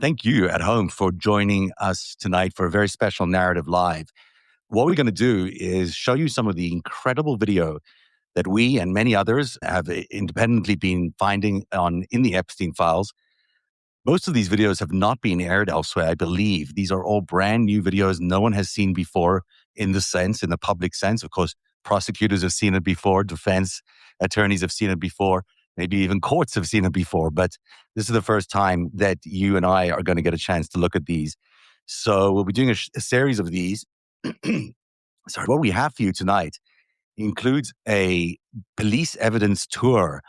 thank you at home for joining us tonight for a very special Narrative Live. What we're going to do is show you some of the incredible video that we and many others have independently been finding in the Epstein files. Most of these videos have not been aired elsewhere, I believe. These are all brand new videos no one has seen before in the public sense. Of course, prosecutors have seen it before, defense attorneys have seen it before, maybe even courts have seen it before. But this is the first time that you and I are going to get a chance to look at these. So we'll be doing a series of these. Sorry, what we have for you tonight includes a police evidence tour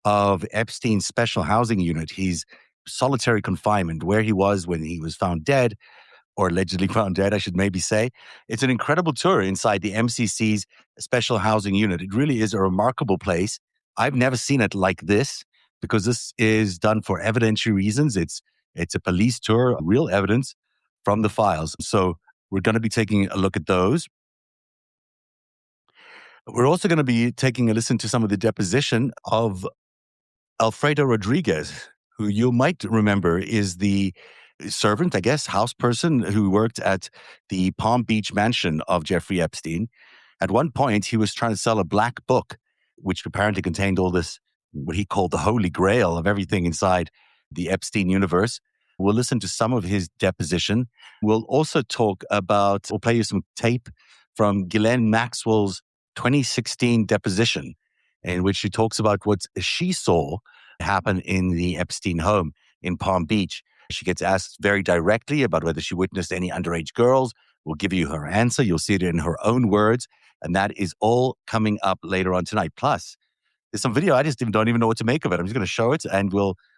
of Epstein's special housing unit, his solitary confinement, where he was when he was found dead, or allegedly found dead, I should maybe say. It's an incredible tour inside the MCC's special housing unit. It really is a remarkable place. I've never seen it like this because this is done for evidentiary reasons. It's a police tour, real evidence from the files. So we're going to be taking a look at those. We're also going to be taking a listen to some of the deposition of Alfredo Rodriguez, who you might remember is the servant, I guess, house person who worked at the Palm Beach mansion of Jeffrey Epstein. At one point, he was trying to sell a black book, which apparently contained all this, what he called the holy grail of everything inside the Epstein universe. We'll listen to some of his deposition. We'll also we'll play you some tape from Ghislaine Maxwell's 2016 deposition, in which she talks about what she saw happen in the Epstein home in Palm Beach. She gets asked very directly about whether she witnessed any underage girls. We'll give you her answer. You'll see it in her own words. And that is all coming up later on tonight. Plus, there's some video I just don't even know what to make of it. I'm just going to show it and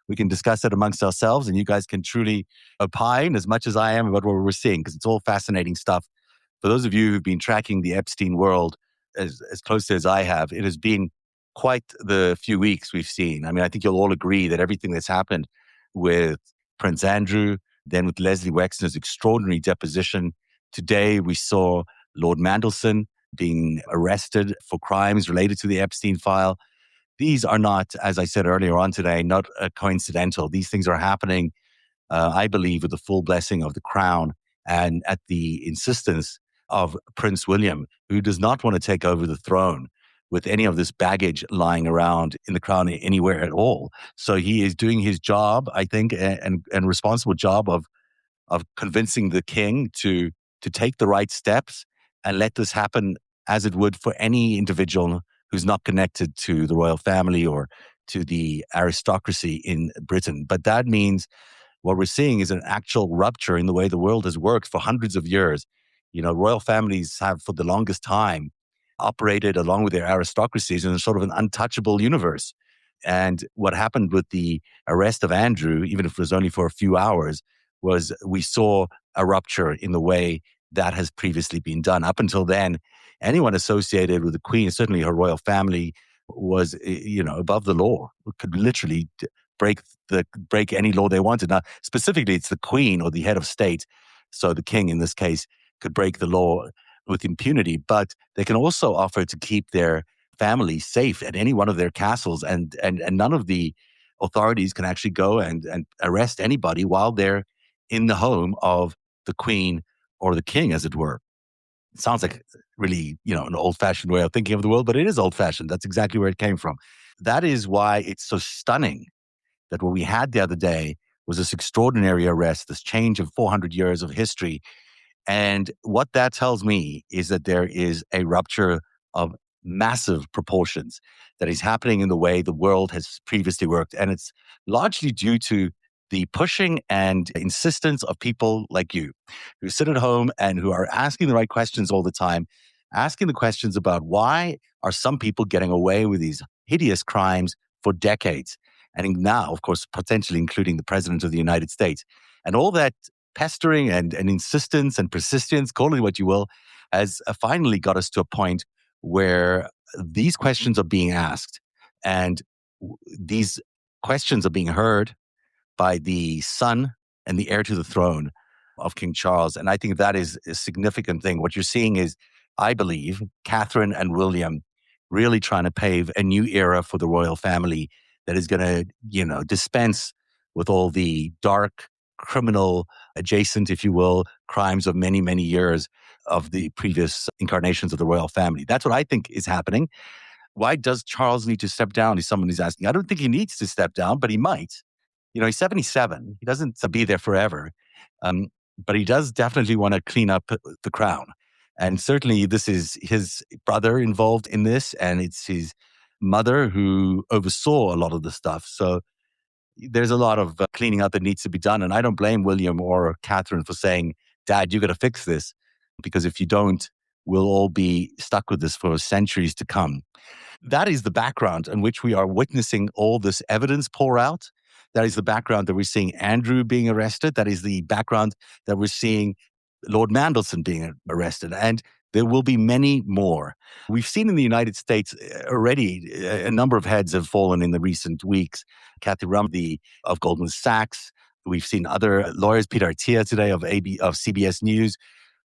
we can discuss it amongst ourselves, and you guys can truly opine as much as I am about what we're seeing, because it's all fascinating stuff. For those of you who've been tracking the Epstein world as closely as I have, it has been quite the few weeks we've seen. I mean, I think you'll all agree that everything that's happened with Prince Andrew, then with Leslie Wexner's extraordinary deposition. Today, we saw Lord Mandelson being arrested for crimes related to the Epstein file. These are not, as I said earlier on today, not coincidental. These things are happening, I believe, with the full blessing of the Crown and at the insistence of Prince William, who does not want to take over the throne with any of this baggage lying around in the Crown anywhere at all. So he is doing his job, I think, and responsible job of convincing the king to take the right steps and let this happen as it would for any individual who's not connected to the royal family or to the aristocracy in Britain. But that means what we're seeing is an actual rupture in the way the world has worked for hundreds of years. You know, royal families have for the longest time operated along with their aristocracies in a sort of an untouchable universe. And what happened with the arrest of Andrew, even if it was only for a few hours, was we saw a rupture in the way that has previously been done. Up until then, anyone associated with the Queen, certainly her royal family, was, above the law, could literally break any law they wanted. Now, specifically, it's the Queen or the head of state, so the king in this case, could break the law with impunity, but they can also offer to keep their family safe at any one of their castles, and none of the authorities can actually go and arrest anybody while they're in the home of the Queen or the king, as it were. It sounds like really, an old-fashioned way of thinking of the world, but it is old-fashioned. That's exactly where it came from. That is why it's so stunning that what we had the other day was this extraordinary arrest, this change of 400 years of history. And what that tells me is that there is a rupture of massive proportions that is happening in the way the world has previously worked. And it's largely due to the pushing and insistence of people like you who sit at home and who are asking the right questions all the time, asking the questions about why are some people getting away with these hideous crimes for decades. And now, of course, potentially including the President of the United States. And all that pestering and insistence and persistence, call it what you will, has finally got us to a point where these questions are being asked. And these questions are being heard by the son and the heir to the throne of King Charles. And I think that is a significant thing. What you're seeing is, I believe, Catherine and William really trying to pave a new era for the royal family that is going to, dispense with all the dark criminal adjacent, if you will, crimes of many, many years of the previous incarnations of the royal family. That's what I think is happening. Why does Charles need to step down? Is someone who's asking. I don't think he needs to step down, but he might. He's 77. He doesn't be there forever. Um, but he does definitely want to clean up the crown. And certainly this is his brother involved in this, and it's his mother who oversaw a lot of the stuff. So there's a lot of cleaning up that needs to be done. And I don't blame William or Catherine for saying, Dad, you got to fix this. Because if you don't, we'll all be stuck with this for centuries to come. That is the background in which we are witnessing all this evidence pour out. That is the background that we're seeing Andrew being arrested. That is the background that we're seeing Lord Mandelson being arrested. And there will be many more. We've seen in the United States already a number of heads have fallen in the recent weeks. Kathy Rum of Goldman Sachs. We've seen other lawyers, Peter Attia today of CBS News.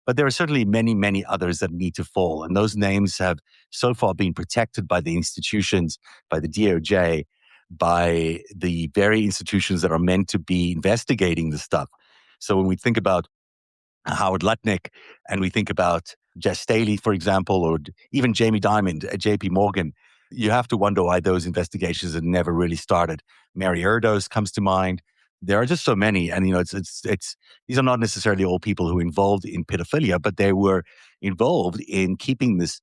But there are certainly many, many others that need to fall. And those names have so far been protected by the institutions, by the DOJ, by the very institutions that are meant to be investigating the stuff. So when we think about Howard Lutnick and we think about Jess Staley, for example, or even Jamie Dimon at JP Morgan, you have to wonder why those investigations had never really started. Mary Erdoes comes to mind. There are just so many, and it's these are not necessarily all people who were involved in pedophilia, but they were involved in keeping this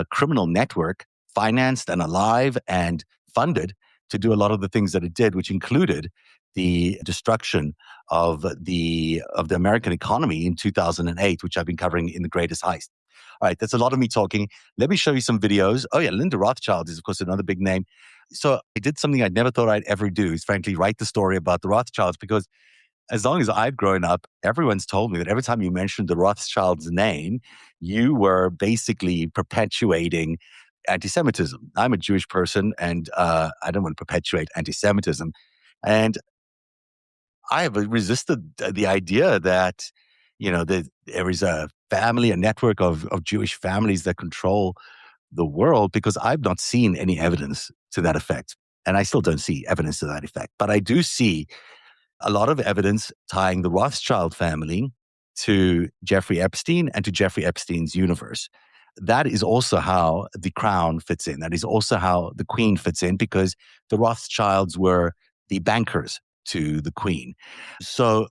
criminal network financed and alive and funded to do a lot of the things that it did, which included the destruction of the American economy in 2008, which I've been covering in The Greatest Heist. All right, that's a lot of me talking. Let me show you some videos. Oh yeah, Linda Rothschild is of course another big name. So I did something I never thought I'd ever do, is frankly write the story about the Rothschilds, because as long as I've grown up, everyone's told me that every time you mentioned the Rothschilds' name, you were basically perpetuating anti-Semitism. I'm a Jewish person, and I don't want to perpetuate anti-Semitism. And I have resisted the idea that, that there is a family, a network of Jewish families that control the world, because I've not seen any evidence to that effect. And I still don't see evidence to that effect. But I do see a lot of evidence tying the Rothschild family to Jeffrey Epstein and to Jeffrey Epstein's universe. That is also how the crown fits in. That is also how the queen fits in, because the Rothschilds were the bankers to the queen. So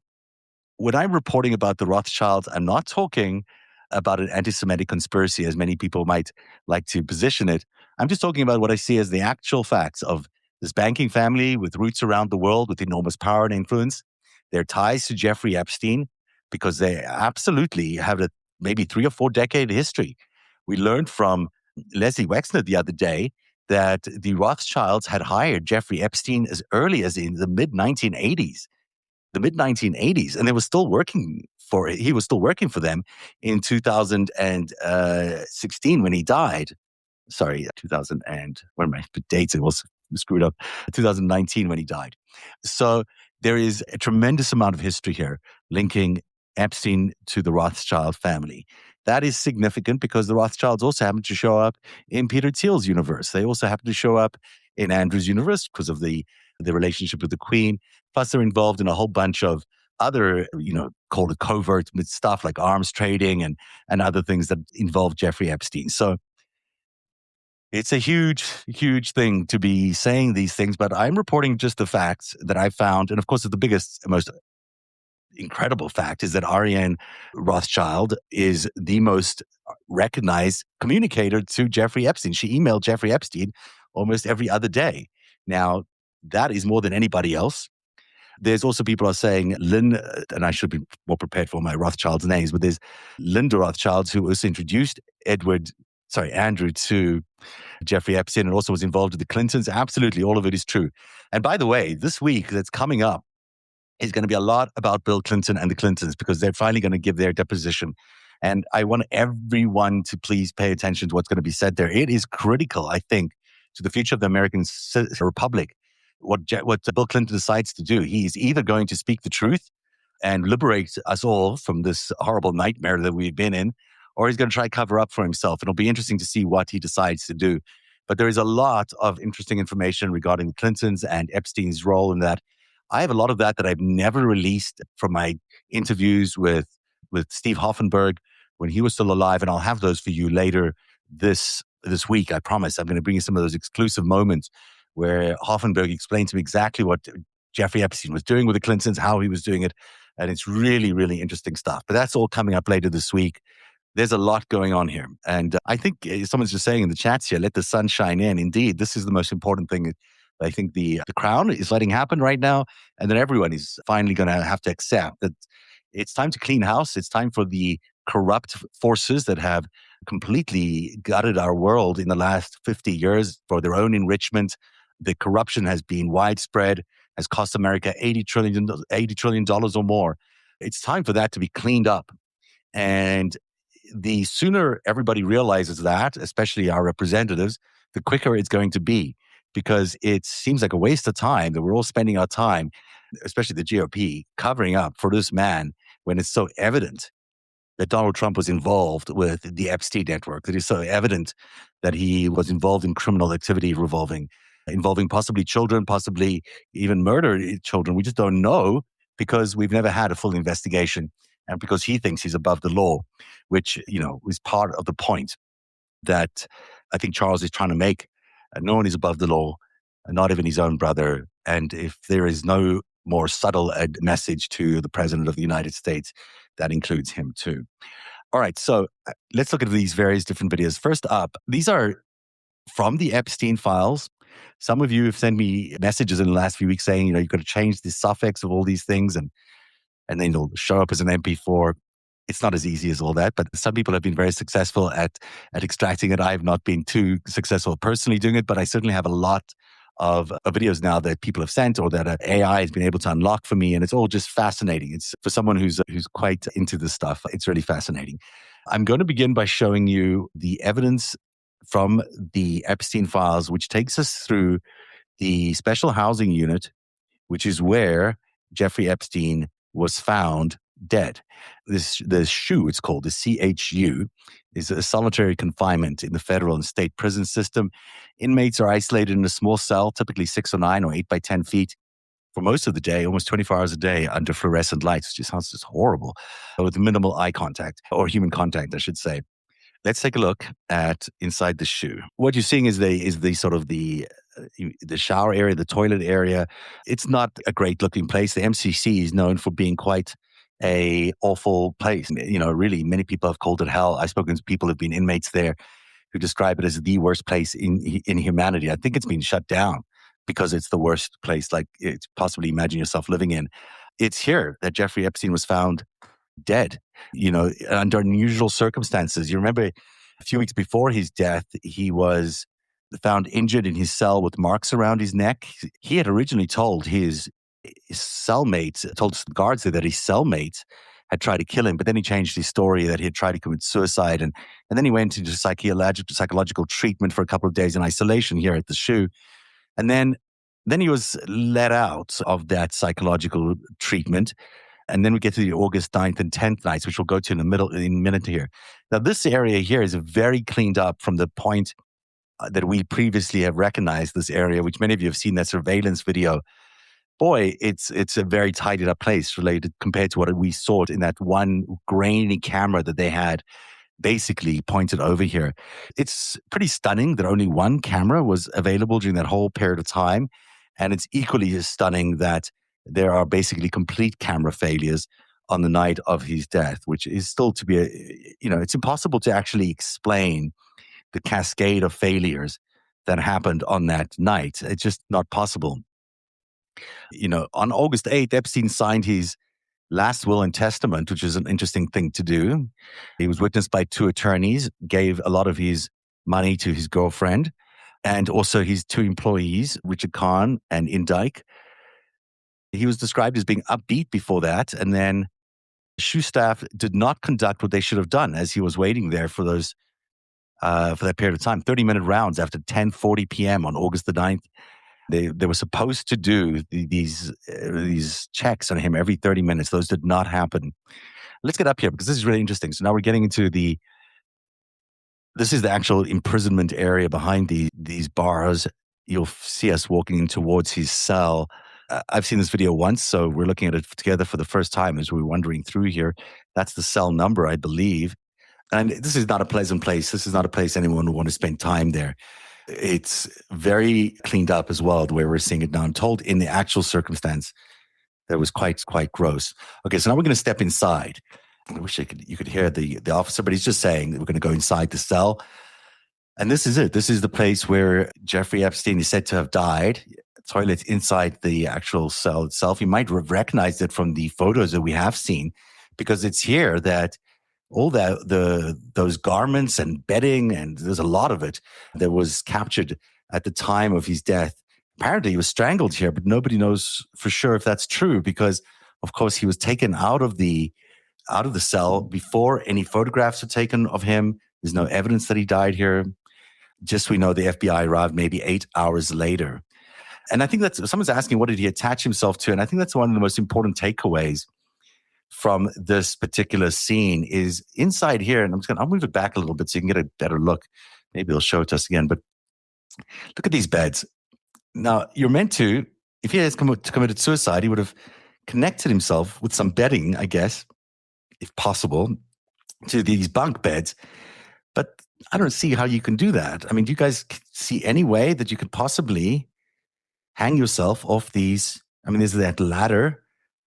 when I'm reporting about the Rothschilds, I'm not talking about an anti-Semitic conspiracy, as many people might like to position it. I'm just talking about what I see as the actual facts of this banking family with roots around the world, with enormous power and influence. Their ties to Jeffrey Epstein, because they absolutely have a maybe 3 or 4 decade history. We learned from Leslie Wexner the other day that the Rothschilds had hired Jeffrey Epstein as early as in the mid-1980s. And they were still working he was still working for them in 2016 when he died. Sorry, 2000 and what are my dates? It was screwed up. 2019 when he died. So there is a tremendous amount of history here linking Epstein to the Rothschild family. That is significant because the Rothschilds also happen to show up in Peter Thiel's universe. They also happen to show up in Andrew's universe because of the relationship with the Queen. Plus, they're involved in a whole bunch of other, called it covert stuff like arms trading and other things that involve Jeffrey Epstein. So it's a huge, huge thing to be saying these things, but I'm reporting just the facts that I found. And of course, the biggest, most incredible fact is that Ariane Rothschild is the most recognized communicator to Jeffrey Epstein. She emailed Jeffrey Epstein almost every other day. Now, that is more than anybody else. There's also people are saying and I should be more prepared for my Rothschild's names, but there's Linda Rothschild, who also introduced Andrew to Jeffrey Epstein and also was involved with the Clintons. Absolutely, all of it is true. And by the way, this week that's coming up is going to be a lot about Bill Clinton and the Clintons, because they're finally going to give their deposition. And I want everyone to please pay attention to what's going to be said there. It is critical, I think, to the future of the American republic. What Bill Clinton decides to do, he's either going to speak the truth and liberate us all from this horrible nightmare that we've been in, or he's going to try to cover up for himself. It'll be interesting to see what he decides to do. But there is a lot of interesting information regarding the Clintons and Epstein's role in that. I have a lot of that I've never released from my interviews with Steve Hoffenberg when he was still alive, and I'll have those for you later this week. I promise. I'm going to bring you some of those exclusive moments where Hoffenberg explained to me exactly what Jeffrey Epstein was doing with the Clintons, how he was doing it, and it's really, really interesting stuff. But that's all coming up later this week. There's a lot going on here. And I think someone's just saying in the chats here, let the sun shine in. Indeed, this is the most important thing. I think the crown is letting happen right now. And then everyone is finally going to have to accept that it's time to clean house. It's time for the corrupt forces that have completely gutted our world in the last 50 years for their own enrichment. The corruption has been widespread, has cost America $80 trillion or more. It's time for that to be cleaned up. And the sooner everybody realizes that, especially our representatives, the quicker it's going to be, because it seems like a waste of time that we're all spending our time, especially the GOP, covering up for this man when it's so evident that Donald Trump was involved with the Epstein network, that it's so evident that he was involved in criminal activity involving possibly children, possibly even murder children. We just don't know because we've never had a full investigation and because he thinks he's above the law, which, is part of the point that I think Charles is trying to make. No one is above the law, not even his own brother. And if there is no more subtle message to the president of the United States, that includes him too. All right, so let's look at these various different videos. First up, these are from the Epstein files. Some of you have sent me messages in the last few weeks saying, you've got to change the suffix of all these things and then it'll show up as an MP4. It's not as easy as all that, but some people have been very successful at extracting it. I have not been too successful personally doing it, but I certainly have a lot of videos now that people have sent or that AI has been able to unlock for me, and it's all just fascinating. It's for someone who's quite into this stuff. It's really fascinating. I'm going to begin by showing you the evidence from the Epstein files, which takes us through the special housing unit, which is where Jeffrey Epstein was found dead. The SHU, it's called, the CHU, is a solitary confinement in the federal and state prison system. Inmates are isolated in a small cell, typically 6 or 9 or 8 by 10 feet, for most of the day, almost 24 hours a day, under fluorescent lights, which sounds just horrible, with minimal eye contact, or human contact, I should say. Let's take a look at inside the SHU. What you're seeing is the sort of the shower area, the toilet area. It's not a great looking place. The MCC is known for being quite a awful place. Really, many people have called it hell. I've spoken to people who've been inmates there who describe it as the worst place in humanity. I think it's been shut down because it's the worst place, like it's possibly imagine yourself living in. It's here that Jeffrey Epstein was found dead, under unusual circumstances. You remember a few weeks before his death, he was found injured in his cell with marks around his neck. He had originally told his cellmates, told the guards that his cellmates had tried to kill him, but then he changed his story that he had tried to commit suicide. And then he went into psychological treatment for a couple of days in isolation here at the SHU. And then he was let out of that psychological treatment. And then we get to the August 9th and 10th nights, which we'll go to in a minute here. Now, this area here is very cleaned up from the point that we previously have recognized this area, which many of you have seen that surveillance video. Boy, it's a very tidied up place compared to what we saw in that one grainy camera that they had basically pointed over here. It's pretty stunning that only one camera was available during that whole period of time. And it's equally as stunning that there are basically complete camera failures on the night of his death, which is still to be it's impossible to actually explain the cascade of failures that happened on that night. It's just not possible. On August 8th, Epstein signed his last will and testament, which is an interesting thing to do. He was witnessed by 2 attorneys, gave a lot of his money to his girlfriend and also his 2 employees, Richard Kahn and Indike. He was described as being upbeat before that. And then SHU staff did not conduct what they should have done as he was waiting there for that period of time. 30-minute rounds after 10:40 p.m. on August the 9th. They were supposed to do these checks on him every 30 minutes. Those did not happen. Let's get up here because this is really interesting. So now we're getting into this is the actual imprisonment area behind these bars. You'll see us walking towards his cell. I've seen this video once, so we're looking at it together for the first time as we're wandering through here. That's the cell number, I believe. And this is not a pleasant place. This is not a place anyone would want to spend time there. It's very cleaned up as well, the way we're seeing it now. I'm told in the actual circumstance that was quite gross. Okay, so now we're going to step inside. I wish you could hear the officer, but he's just saying that we're going to go inside the cell. And this is it. This is the place where Jeffrey Epstein is said to have died. Toilet inside the actual cell itself. You might recognize it from the photos that we have seen, because it's here that all those garments and bedding, and there's a lot of it that was captured at the time of his death. Apparently he was strangled here, but nobody knows for sure if that's true, because of course he was taken out of the cell before any photographs were taken of him. There's no evidence that he died here. Just we know the FBI arrived maybe 8 hours later. And I think that's, someone's asking, what did he attach himself to? And I think that's one of the most important takeaways from this particular scene is inside here. And I'll move it back a little bit so you can get a better look. Maybe they'll show it to us again. But look at these beds. Now, you're meant to, if he has committed suicide, he would have connected himself with some bedding, I guess, if possible, to these bunk beds. But I don't see how you can do that. I mean, do you guys see any way that you could possibly hang yourself off these? I mean, there's that ladder.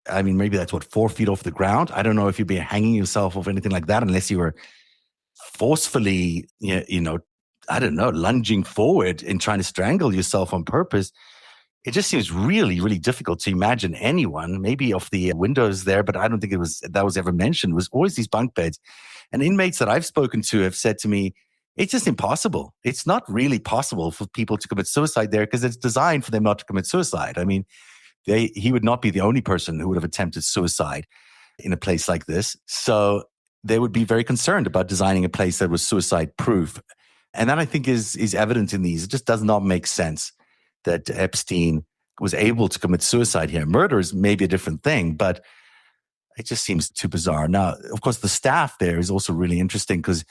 I mean, maybe that's 4 feet off the ground. I don't know if you'd be hanging yourself off anything like that unless you were forcefully, I don't know, lunging forward and trying to strangle yourself on purpose. It just seems really, really difficult to imagine anyone, maybe off the windows there, but I don't think that was ever mentioned. It was always these bunk beds. And inmates that I've spoken to have said to me, it's just impossible. It's not really possible for people to commit suicide there because it's designed for them not to commit suicide. I mean, he would not be the only person who would have attempted suicide in a place like this. So they would be very concerned about designing a place that was suicide proof. And that I think is evident in these. It just does not make sense that Epstein was able to commit suicide here. Murder is maybe a different thing, but it just seems too bizarre. Now, of course, the staff there is also really interesting because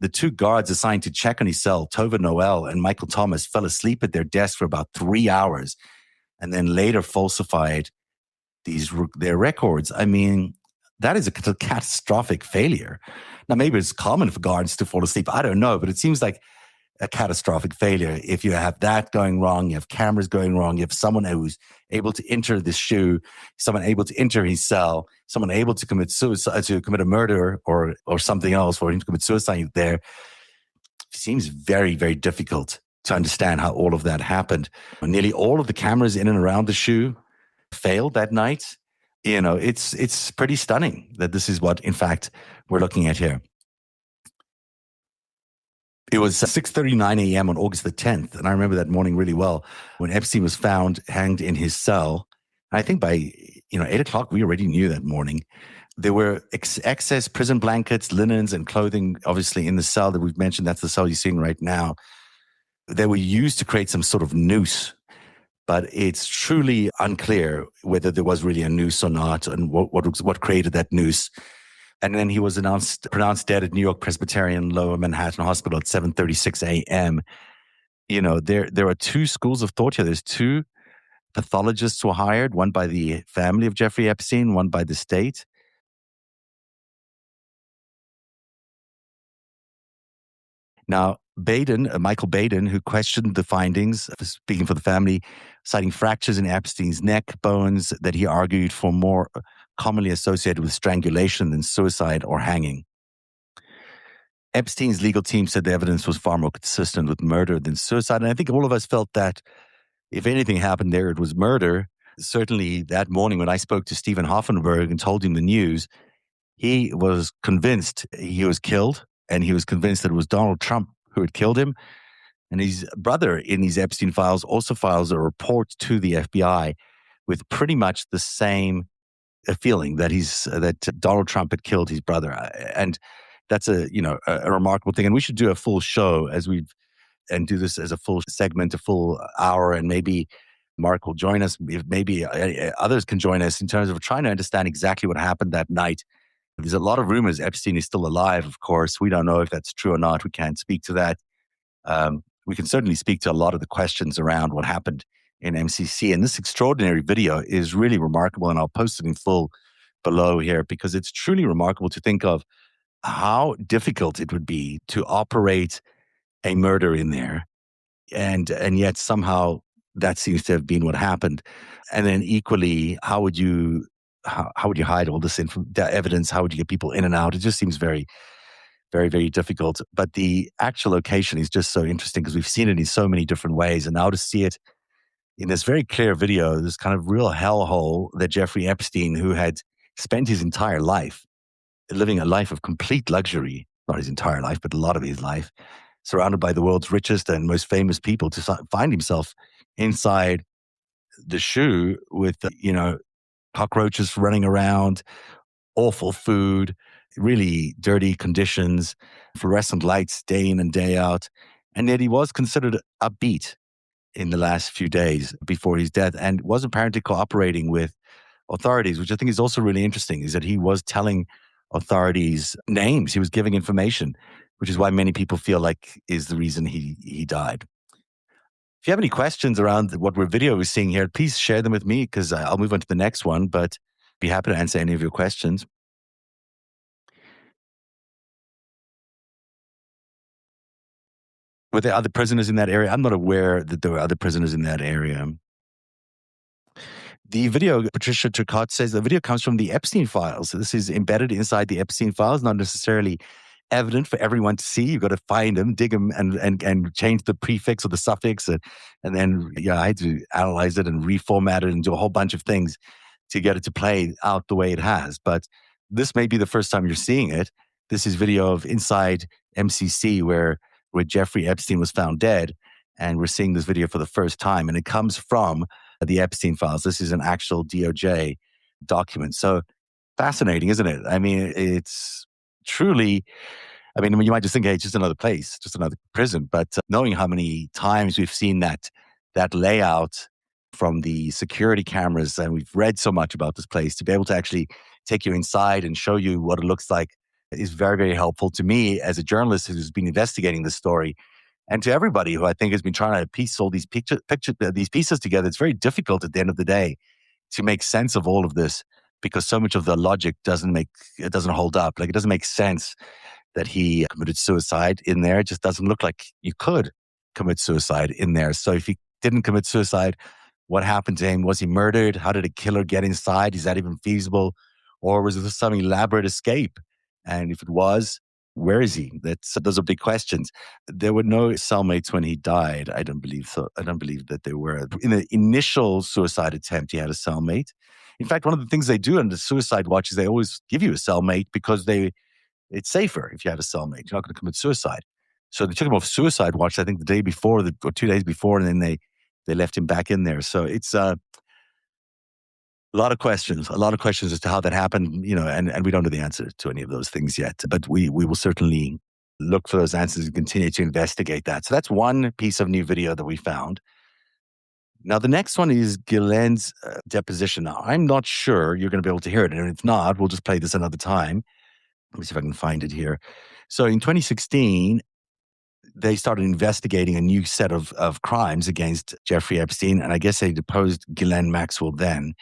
the two guards assigned to check on his cell, Tova Noel and Michael Thomas, fell asleep at their desk for about 3 hours and then later falsified their records. I mean, that is a catastrophic failure. Now, maybe it's common for guards to fall asleep. I don't know, but it seems like a catastrophic failure. If you have that going wrong, you have cameras going wrong, you have someone who's able to enter this shoe, someone able to enter his cell, someone able to commit suicide, to commit a murder or something else for him to commit suicide there. It seems very, very difficult to understand how all of that happened. Nearly all of the cameras in and around the shoe failed that night. It's pretty stunning that this is what, in fact, we're looking at here. It was 6:39 a.m. on August the 10th, and I remember that morning really well when Epstein was found hanged in his cell. I think by 8 o'clock, we already knew that morning. There were excess prison blankets, linens, and clothing, obviously, in the cell that we've mentioned. That's the cell you're seeing right now. They were used to create some sort of noose, but it's truly unclear whether there was really a noose or not, and what created that noose. And then he was pronounced dead at New York Presbyterian Lower Manhattan Hospital at 7:36 a.m. There are two schools of thought here. There's two pathologists who were hired, one by the family of Jeffrey Epstein, one by the state. Now, Michael Baden, who questioned the findings, speaking for the family, citing fractures in Epstein's neck bones that he argued for more commonly associated with strangulation than suicide or hanging. Epstein's legal team said the evidence was far more consistent with murder than suicide. And I think all of us felt that if anything happened there, it was murder. Certainly that morning when I spoke to Stephen Hoffenberg and told him the news, he was convinced he was killed, and he was convinced that it was Donald Trump who had killed him. And his brother in these Epstein files also files a report to the FBI with pretty much the same feeling that that Donald Trump had killed his brother. And that's a remarkable thing. And we should do a full show and do this as a full segment, a full hour, and maybe Mark will join us. Maybe others can join us in terms of trying to understand exactly what happened that night. There's a lot of rumors Epstein is still alive, of course. We don't know if that's true or not. We can't speak to that. We can certainly speak to a lot of the questions around what happened in MCC. And this extraordinary video is really remarkable. And I'll post it in full below here because it's truly remarkable to think of how difficult it would be to operate a murder in there. And yet somehow that seems to have been what happened. And then equally, how would you hide all this evidence? How would you get people in and out? It just seems very, very, very difficult. But the actual location is just so interesting because we've seen it in so many different ways. And now to see it in this very clear video, this kind of real hellhole that Jeffrey Epstein, who had spent his entire life living a life of complete luxury, not his entire life, but a lot of his life, surrounded by the world's richest and most famous people, to find himself inside the shoe with, cockroaches running around, awful food, really dirty conditions, fluorescent lights day in and day out. And yet he was considered upbeat in the last few days before his death and was apparently cooperating with authorities, which I think is also really interesting, is that he was telling authorities names. He was giving information, which is why many people feel like is the reason he died. If you have any questions around what we're video is seeing here, please share them with me because I'll move on to the next one, but be happy to answer any of your questions. Were there other prisoners in that area? I'm not aware that there were other prisoners in that area. The video, Patricia Turcotte says, the video comes from the Epstein files. So this is embedded inside the Epstein files, not necessarily evident for everyone to see. You've got to find them, dig them, and change the prefix or the suffix. And then, I had to analyze it and reformat it and do a whole bunch of things to get it to play out the way it has. But this may be the first time you're seeing it. This is video of inside MCC where Jeffrey Epstein was found dead. And we're seeing this video for the first time. And it comes from the Epstein files. This is an actual DOJ document. So fascinating, isn't it? I mean, it's truly, you might just think, hey, it's just another place, just another prison. But knowing how many times we've seen that layout from the security cameras, and we've read so much about this place, to be able to actually take you inside and show you what it looks like is very, very helpful to me as a journalist who's been investigating this story. And to everybody who I think has been trying to piece all these these pieces together, it's very difficult at the end of the day to make sense of all of this because so much of the logic doesn't hold up. Like, it doesn't make sense that he committed suicide in there. It just doesn't look like you could commit suicide in there. So if he didn't commit suicide, what happened to him? Was he murdered? How did a killer get inside? Is that even feasible? Or was this some elaborate escape? And if it was, where is he? Those are big questions. There were no cellmates when he died. I don't believe so. I don't believe that there were. In the initial suicide attempt, he had a cellmate. In fact, one of the things they do under suicide watch is they always give you a cellmate because it's safer if you have a cellmate. You're not going to commit suicide. So they took him off suicide watch, I think the day before or 2 days before, and then they left him back in there. So it's a lot of questions as to how that happened, and we don't know the answer to any of those things yet. But we will certainly look for those answers and continue to investigate that. So that's one piece of new video that we found. Now, the next one is Ghislaine's deposition. Now, I'm not sure you're going to be able to hear it. And if not, we'll just play this another time. Let me see if I can find it here. So in 2016, they started investigating a new set of crimes against Jeffrey Epstein. And I guess they deposed Ghislaine Maxwell then.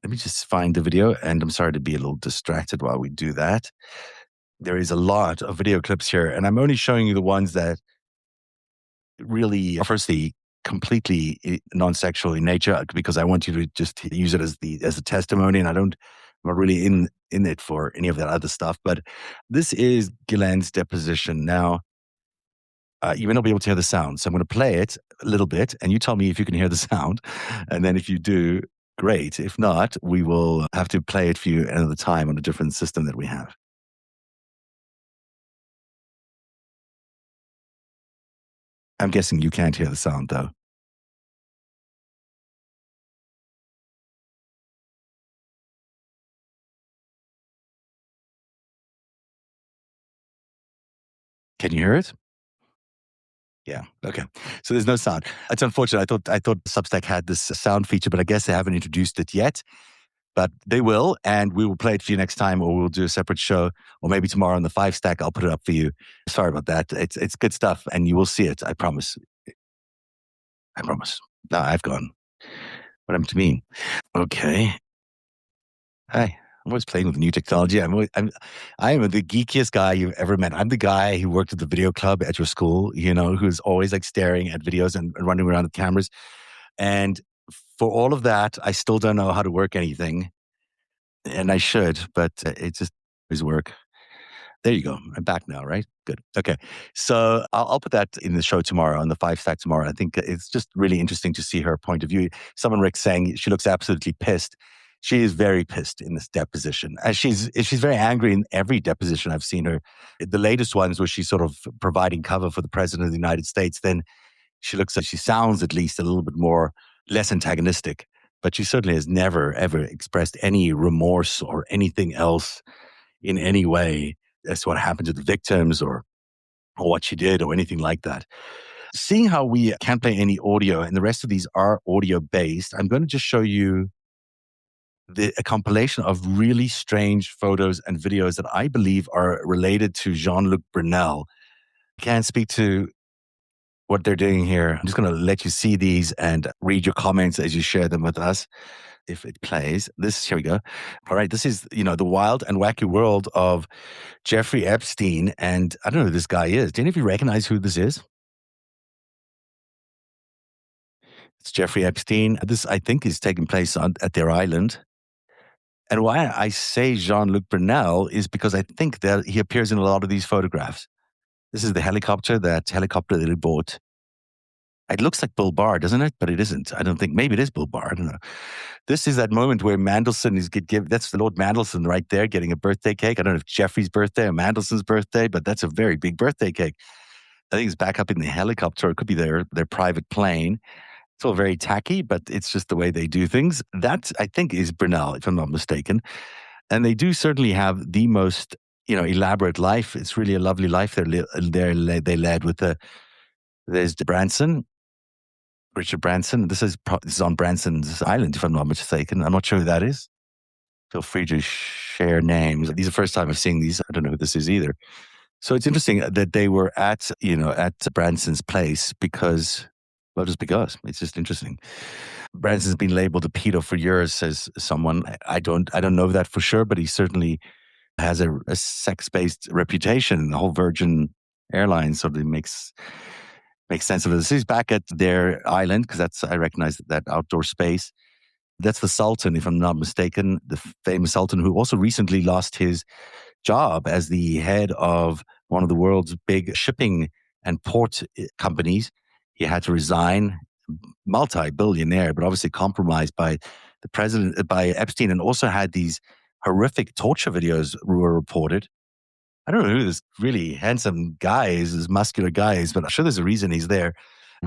Let me just find the video. And I'm sorry to be a little distracted while we do that. There is a lot of video clips here. And I'm only showing you the ones that really are firstly completely non-sexual in nature, because I want you to just use it as a testimony. And I'm not really in it for any of that other stuff. But this is Ghislaine's deposition. Now, you may not be able to hear the sound. So I'm going to play it a little bit and you tell me if you can hear the sound. And then if you do, great. If not, we will have to play it for you another time on a different system that we have. I'm guessing you can't hear the sound though. Can you hear it? Yeah. Okay. So there's no sound. It's unfortunate. I thought Substack had this sound feature, but I guess they haven't introduced it yet. But they will, and we will play it for you next time, or we'll do a separate show, or maybe tomorrow on the 5 Stack. I'll put it up for you. Sorry about that. It's good stuff, and you will see it. I promise. I promise. No, I've gone. What happened to me? Okay. Hi. I'm always playing with new technology. I am the geekiest guy you've ever met. I'm the guy who worked at the video club at your school, who's always like staring at videos and running around with cameras. And for all of that, I still don't know how to work anything. And I should, but it just always work. There you go. I'm back now, right? Good. Okay. So I'll put that in the show tomorrow, on the five stack tomorrow. I think it's just really interesting to see her point of view. Someone, Rick, saying she looks absolutely pissed. She is very pissed in this deposition. And she's very angry in every deposition I've seen her. The latest ones where she's sort of providing cover for the president of the United States, then she sounds at least a little bit more, less antagonistic. But she certainly has never, ever expressed any remorse or anything else in any way as to what happened to the victims or what she did or anything like that. Seeing how we can't play any audio and the rest of these are audio based, I'm going to just show you a compilation of really strange photos and videos that I believe are related to Jean-Luc Brunel. I can't speak to what they're doing here. I'm just going to let you see these and read your comments as you share them with us. If it plays, here we go. All right, this is, the wild and wacky world of Jeffrey Epstein. And I don't know who this guy is. Do any of you recognize who this is? It's Jeffrey Epstein. This, I think, is taking place at their island. And why I say Jean-Luc Brunel is because I think that he appears in a lot of these photographs. This is the helicopter that he bought. It looks like Bill Barr, doesn't it? But it isn't. I don't think. Maybe it is Bill Barr. I don't know. This is that moment where Mandelson is that's the Lord Mandelson right there getting a birthday cake. I don't know if Jeffrey's birthday or Mandelson's birthday, but that's a very big birthday cake. I think it's back up in the helicopter. It could be their private plane. It's all very tacky, but it's just the way they do things. That, I think, is Brunel, if I'm not mistaken. And they do certainly have the most, elaborate life. It's really a lovely life they led with there's Branson, Richard Branson. This is on Branson's island, if I'm not mistaken. I'm not sure who that is. Feel free to share names. These are the first time I've seen these. I don't know who this is either. So it's interesting that they were at Branson's place because, well, just because. It's just interesting. Branson's been labeled a pedo for years, says someone. I don't know that for sure, but he certainly has a sex-based reputation. The whole Virgin Airlines sort of makes sense of it. This is back at their island because I recognize that outdoor space. That's the Sultan, if I'm not mistaken, the famous Sultan who also recently lost his job as the head of one of the world's big shipping and port companies. He had to resign, multi-billionaire, but obviously compromised by the president, by Epstein, and also had these horrific torture videos were reported. I don't know who this really handsome guy is, this muscular guy is, but I'm sure there's a reason he's there.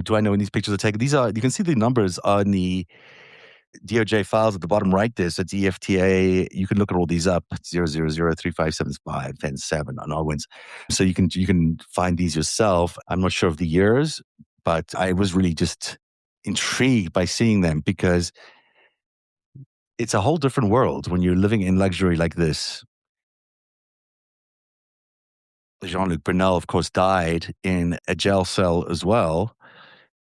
Do I know when these pictures are taken? You can see the numbers on the DOJ files at the bottom right there. So it's EFTA. You can look at all these up. 0003575 and 7 on all wins. So you can find these yourself. I'm not sure of the years, but I was really just intrigued by seeing them because it's a whole different world when you're living in luxury like this. Jean-Luc Brunel, of course, died in a jail cell as well.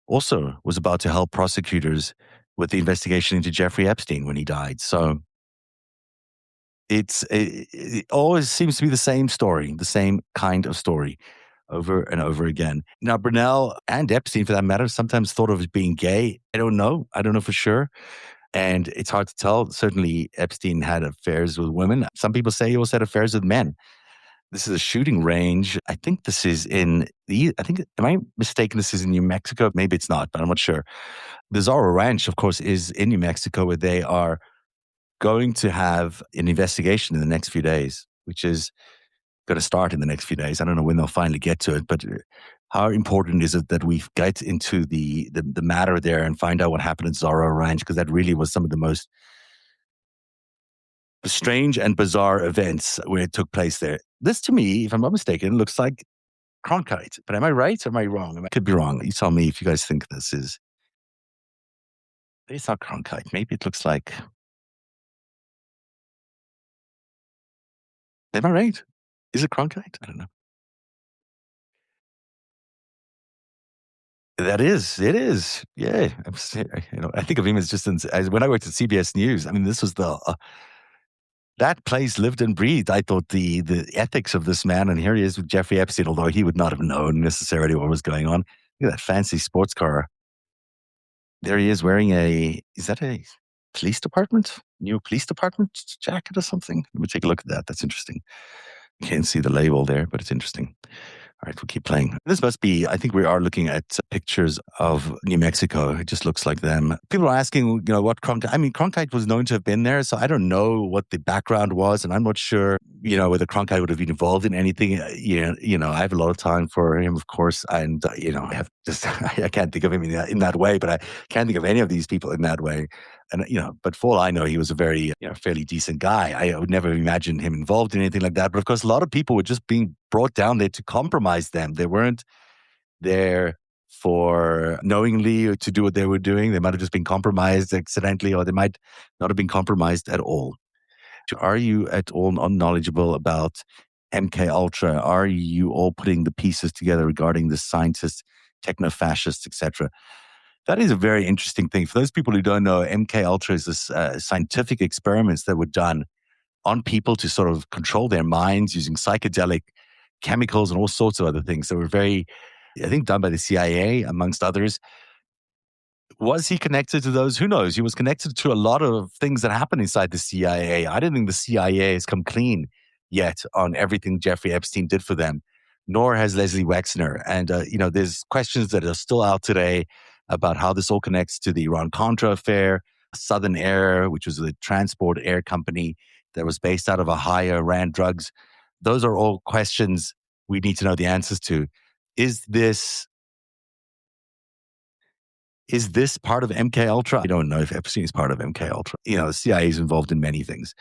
Also was about to help prosecutors with the investigation into Jeffrey Epstein when he died. So it always seems to be the same story, the same kind of story over and over again. Now, Brunel and Epstein, for that matter, sometimes thought of as being gay. I don't know. I don't know for sure. And it's hard to tell. Certainly, Epstein had affairs with women. Some people say he also had affairs with men. This is a shooting range. I think this is am I mistaken? This is in New Mexico. Maybe it's not, but I'm not sure. The Zorro Ranch, of course, is in New Mexico where they are going to have an investigation in the next few days, which is going to start in the next few days. I don't know when they'll finally get to it, but how important is it that we get into the matter there and find out what happened at Zorro Ranch? Because that really was some of the most strange and bizarre events where it took place there. This, to me, if I'm not mistaken, looks like Cronkite. But am I right or am I wrong? I could be wrong. You tell me if you guys think this is. It's not Cronkite. Maybe it looks like. Am I right? Is it Cronkite? I don't know. That is, it is. Yeah. I think of him as just as when I worked at CBS News. I mean, this was that place lived and breathed. I thought the ethics of this man, and here he is with Jeffrey Epstein, although he would not have known necessarily what was going on. Look at that fancy sports car. There he is wearing is that a police department? New police department jacket or something? Let me take a look at that. That's interesting. You can't see the label there, but it's interesting. All right, we'll keep playing. This must be, I think we are looking at pictures of New Mexico. It just looks like them. People are asking, what Cronkite, I mean, Cronkite was known to have been there, so I don't know what the background was, and I'm not sure, whether Cronkite would have been involved in anything. I have a lot of time for him, of course, and, I have just, I can't think of him in that way, but I can't think of any of these people in that way. And, but for all I know, he was a very, fairly decent guy. I would never imagine him involved in anything like that. But of course, a lot of people were just being brought down there to compromise them. They weren't there for knowingly to do what they were doing. They might have just been compromised accidentally, or they might not have been compromised at all. Are you at all unknowledgeable about MK Ultra? Are you all putting the pieces together regarding the scientists, techno-fascists, etc.? That is a very interesting thing. For those people who don't know, MK Ultra is this scientific experiments that were done on people to sort of control their minds using psychedelic chemicals and all sorts of other things. They were very, I think, done by the CIA, amongst others. Was he connected to those? Who knows? He was connected to a lot of things that happened inside the CIA. I don't think the CIA has come clean yet on everything Jeffrey Epstein did for them, nor has Leslie Wexner. And, there's questions that are still out today about how this all connects to the Iran-Contra affair, Southern Air, which was a transport air company that was based out of Ohio, ran drugs. Those are all questions we need to know the answers to. Is this part of MK Ultra? I don't know if Epstein is part of MK Ultra. The CIA is involved in many things.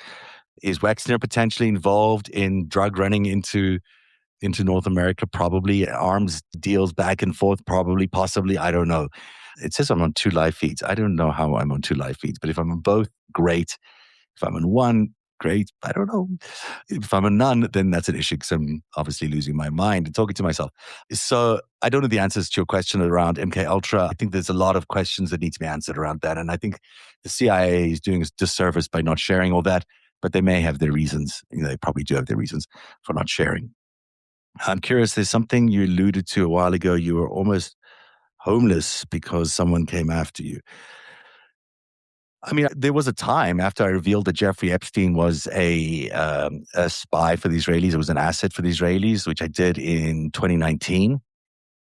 Is Wexner potentially involved in drug running into North America? Probably. Arms deals back and forth? Probably, possibly. I don't know. It says I'm on 2 live feeds. I don't know how I'm on 2 live feeds, but if I'm on both, great. If I'm on one, great. I don't know. If I'm on none, then that's an issue because I'm obviously losing my mind and talking to myself. So I don't know the answers to your question around MK Ultra. I think there's a lot of questions that need to be answered around that. And I think the CIA is doing a disservice by not sharing all that, but they may have their reasons. They probably do have their reasons for not sharing. I'm curious, there's something you alluded to a while ago. You were almost homeless because someone came after you. I mean, there was a time after I revealed that Jeffrey Epstein was a spy for the Israelis. It was an asset for the Israelis, which I did in 2019.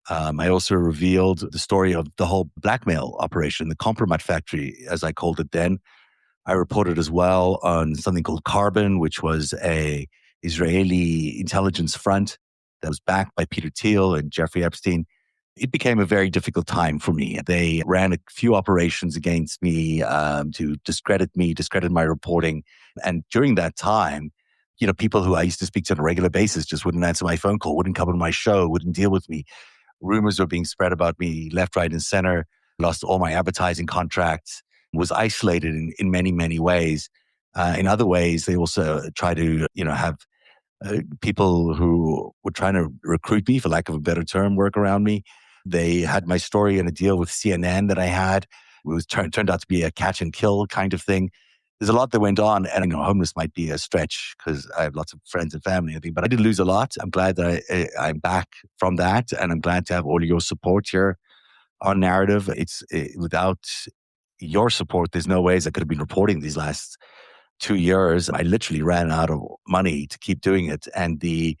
I also revealed the story of the whole blackmail operation, the Compromat factory, as I called it then. I reported as well on something called Carbon, which was a Israeli intelligence front that was backed by Peter Thiel and Jeffrey Epstein. It became a very difficult time for me. They ran a few operations against me to discredit me, discredit my reporting. And during that time, people who I used to speak to on a regular basis just wouldn't answer my phone call, wouldn't come on my show, wouldn't deal with me. Rumors were being spread about me left, right, and center. Lost all my advertising contracts. Was isolated in many, many ways. In other ways, they also try to, have people who were trying to recruit me, for lack of a better term, work around me. They had my story in a deal with CNN that I had. It was turned out to be a catch and kill kind of thing. There's a lot that went on, and homeless might be a stretch because I have lots of friends and family, I think. But I did lose a lot. I'm glad that I'm back from that, and I'm glad to have all of your support here on Narrative. Without your support, there's no ways I could have been reporting these last 2 years. I literally ran out of money to keep doing it. And the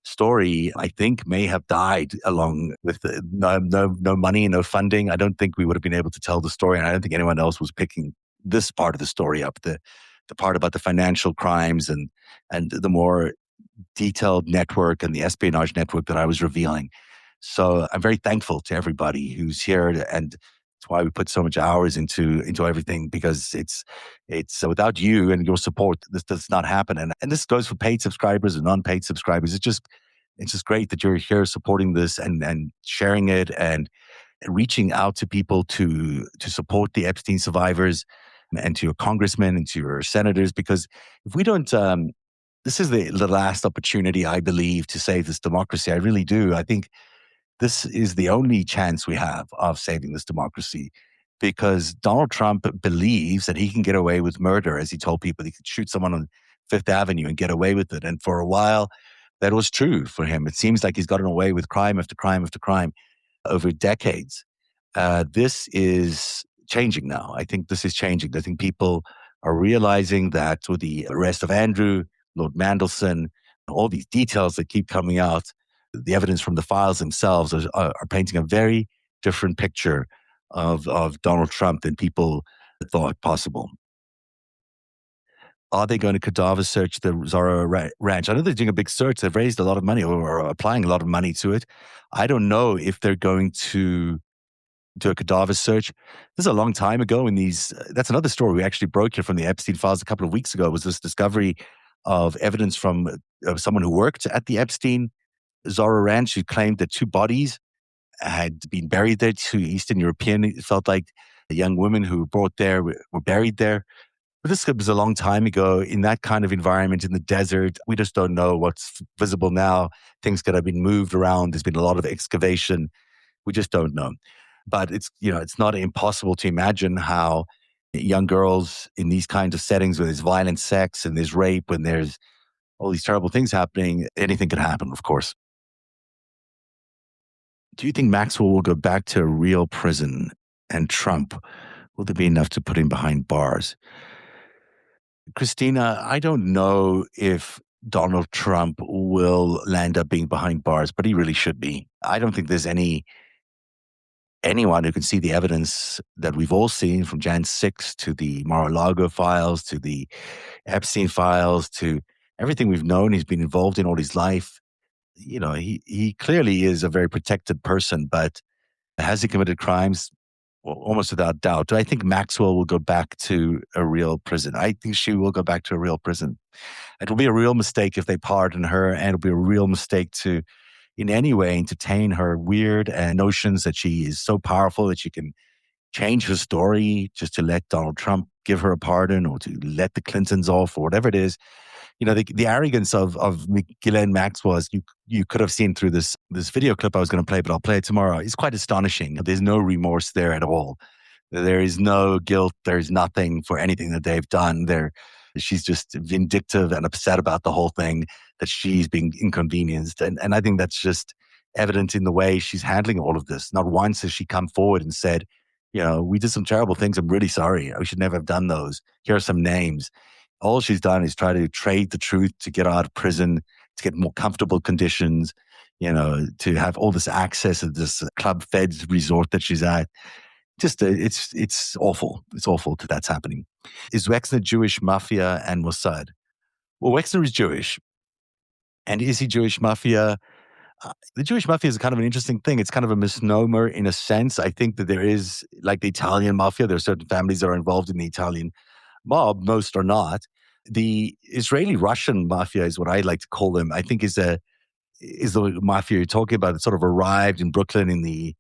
story, I think, may have died along with no money, no funding. I don't think we would have been able to tell the story. And I don't think anyone else was picking this part of the story up, the part about the financial crimes and the more detailed network and the espionage network that I was revealing. So I'm very thankful to everybody who's here, and that's why we put so much hours into everything, because it's without you and your support, this does not happen. And this goes for paid subscribers and non-paid subscribers. It's just great that you're here supporting this and sharing it and reaching out to people to support the Epstein survivors and to your congressmen and to your senators, because if we don't, this is the last opportunity, I believe, to save this democracy. I really do. I think this is the only chance we have of saving this democracy because Donald Trump believes that he can get away with murder, as he told people he could shoot someone on Fifth Avenue and get away with it. And for a while, that was true for him. It seems like he's gotten away with crime after crime after crime over decades. This is changing now. I think this is changing. I think people are realizing that with the arrest of Andrew, Lord Mandelson, all these details that keep coming out, the evidence from the files themselves are painting a very different picture of Donald Trump than people thought possible. Are they going to cadaver search the Ranch? I know they're doing a big search. They've raised a lot of money or are applying a lot of money to it. I don't know if they're going to do a cadaver search. This is a long time ago in these. That's another story we actually broke here from the Epstein files a couple of weeks ago. Was this discovery of evidence from someone who worked at the Epstein Zara Ranch who claimed that two bodies had been buried there, two Eastern European. It felt like young women who were brought there were buried there. But this was a long time ago in that kind of environment in the desert. We just don't know what's visible now. Things could have been moved around. There's been a lot of excavation. We just don't know. But it's not impossible to imagine how young girls in these kinds of settings where there's violent sex and there's rape and there's all these terrible things happening, anything could happen, of course. Do you think Maxwell will go back to a real prison and Trump, will there be enough to put him behind bars? Christina, I don't know if Donald Trump will land up being behind bars, but he really should be. I don't think there's anyone who can see the evidence that we've all seen from Jan 6 to the Mar-a-Lago files to the Epstein files to everything we've known he's been involved in all his life. He clearly is a very protected person, but has he committed crimes? Well, almost without doubt. Do I think Maxwell will go back to a real prison? I think she will go back to a real prison. It'll be a real mistake if they pardon her, and it'll be a real mistake to in any way entertain her weird notions that she is so powerful that she can change her story just to let Donald Trump give her a pardon or to let the Clintons off or whatever it is. The arrogance of Ghislaine Maxwell, as you could have seen through this video clip I was going to play, but I'll play it tomorrow, is quite astonishing. There's no remorse there at all. There is no guilt. There's nothing for anything that they've done. She's just vindictive and upset about the whole thing, that she's being inconvenienced. And I think that's just evident in the way she's handling all of this. Not once has she come forward and said, we did some terrible things. I'm really sorry. We should never have done those. Here are some names. All she's done is try to trade the truth to get out of prison, to get more comfortable conditions, to have all this access to this Club Feds resort that she's at. Just it's awful. It's awful that that's happening. Is Wexner Jewish mafia and Mossad? Well, Wexner is Jewish. And is he Jewish mafia? The Jewish mafia is kind of an interesting thing. It's kind of a misnomer in a sense. I think that there is, like the Italian mafia, there are certain families that are involved in the Italian mob. Most are not. The Israeli-Russian mafia is what I like to call them. I think is the mafia you're talking about. It sort of arrived in Brooklyn in the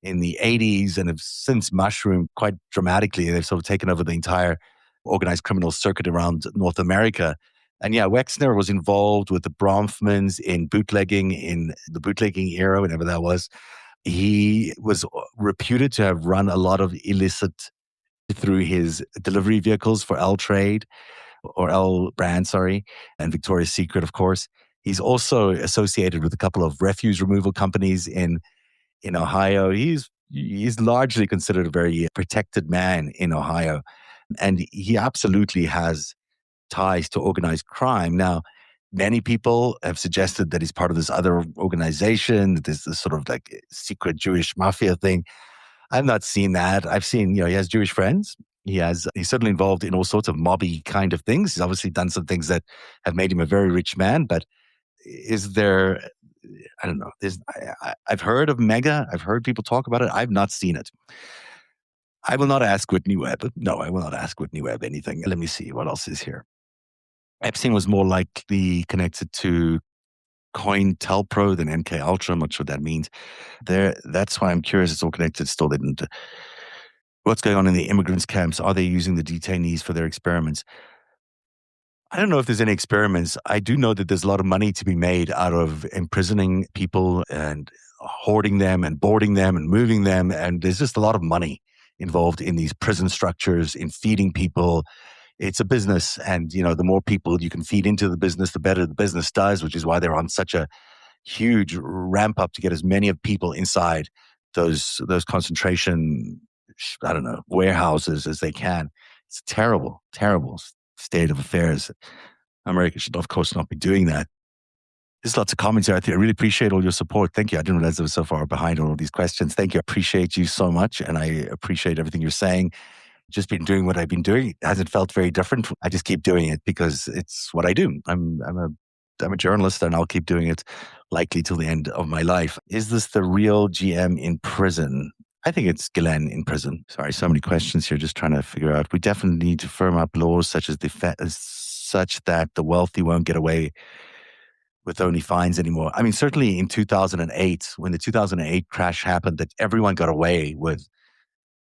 80s and have since mushroomed quite dramatically. They've sort of taken over the entire organized criminal circuit around North America. And yeah, Wexner was involved with the Bronfmans in the bootlegging era, whenever that was. He was reputed to have run a lot of illicit through his delivery vehicles for L Trade or L Brand, and Victoria's Secret, of course. He's also associated with a couple of refuse removal companies in Ohio. He's largely considered a very protected man in Ohio, and he absolutely has ties to organized crime. Now, many people have suggested that he's part of this other organization, that there's this sort of like secret Jewish mafia thing. I've not seen that. I've seen, he has Jewish friends. He's certainly involved in all sorts of mobby kind of things. He's obviously done some things that have made him a very rich man, but is there, I don't know. I've heard of Mega. I've heard people talk about it. I've not seen it. I will not ask Whitney Webb. No, I will not ask Whitney Webb anything. Let me see what else is here. Epstein was more likely connected to COINTELPRO than MK Ultra. I'm not sure what that means. That's why I'm curious. It's all connected still. What's going on in the immigrants' camps? Are they using the detainees for their experiments? I don't know if there's any experiments. I do know that there's a lot of money to be made out of imprisoning people and hoarding them and boarding them and moving them. And there's just a lot of money involved in these prison structures, in feeding people. It's a business. And, the more people you can feed into the business, the better the business does, which is why they're on such a huge ramp up to get as many of people inside those concentration, I don't know, warehouses as they can. It's a terrible, terrible state of affairs. America should, of course, not be doing that. There's lots of comments here. I really appreciate all your support. Thank you. I didn't realize I was so far behind on all these questions. Thank you. I appreciate you so much. And I appreciate everything you're saying. Just been doing what I've been doing. It hasn't felt very different. I just keep doing it because it's what I do. I'm a journalist and I'll keep doing it likely till the end of my life. Is this the real GM in prison? I think it's Glenn in prison. Sorry, so many questions here, just trying to figure out. We definitely need to firm up laws such that the wealthy won't get away with only fines anymore. I mean, certainly in 2008, when the 2008 crash happened, that everyone got away with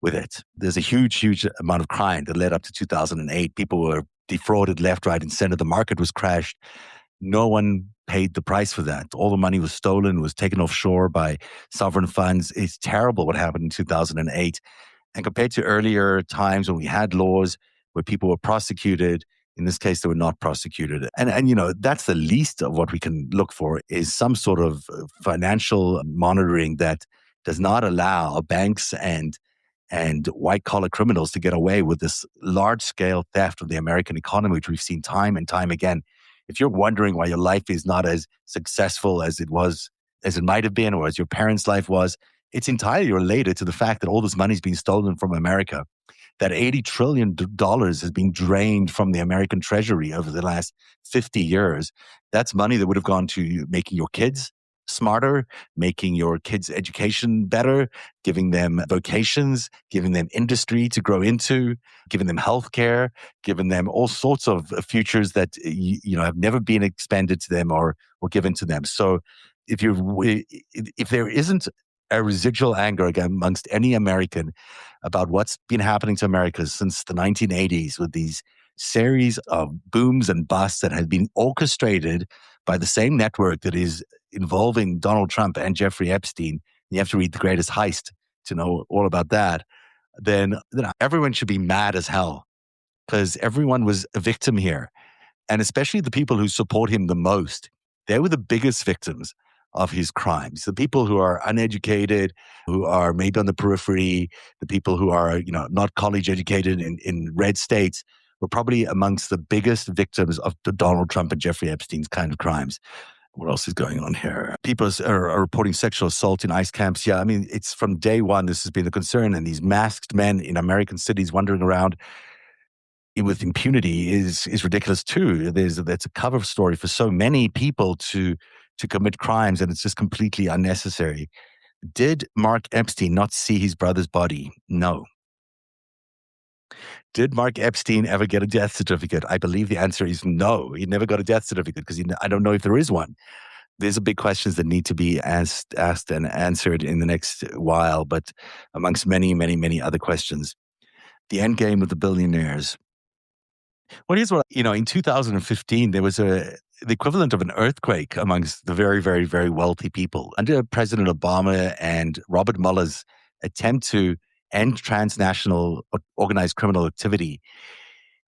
it. There's a huge, huge amount of crime that led up to 2008. People were defrauded left, right, and center. The market was crashed. No one paid the price for that. All the money was stolen, was taken offshore by sovereign funds. It's terrible what happened in 2008. And compared to earlier times when we had laws where people were prosecuted, in this case, they were not prosecuted. And that's the least of what we can look for is some sort of financial monitoring that does not allow banks and white-collar criminals to get away with this large-scale theft of the American economy, which we've seen time and time again. If you're wondering why your life is not as successful as it might have been, or as your parents' life was, it's entirely related to the fact that all this money's been stolen from America, that $80 trillion has been drained from the American treasury over the last 50 years. That's money that would have gone to making your kids smarter, making your kids' education better, giving them vocations, giving them industry to grow into, giving them healthcare, giving them all sorts of futures that have never been expended to them or given to them. So if there isn't a residual anger again amongst any American about what's been happening to America since the 1980s with these series of booms and busts that have been orchestrated by the same network that is involving Donald Trump and Jeffrey Epstein. You have to read The Greatest Heist to know all about that. Then everyone should be mad as hell because everyone was a victim here. And especially the people who support him the most, they were the biggest victims of his crimes. The people who are uneducated, who are maybe on the periphery, the people who are, not college educated in red states were probably amongst the biggest victims of the Donald Trump and Jeffrey Epstein's kind of crimes. What else is going on here? People are reporting sexual assault in ICE camps. Yeah, I mean, it's from day one, this has been a concern. And these masked men in American cities wandering around with impunity is ridiculous too. That's a cover story for so many people to commit crimes, and it's just completely unnecessary. Did Mark Epstein not see his brother's body? No. Did Mark Epstein ever get a death certificate? I believe the answer is no. He never got a death certificate because I don't know if there is one. There's a big questions that need to be asked and answered in the next while, but amongst many, many, many other questions. The end game of the billionaires. Well, here's what, in 2015, there was the equivalent of an earthquake amongst the very, very, very wealthy people. Under President Obama and Robert Mueller's attempt to end transnational organized criminal activity,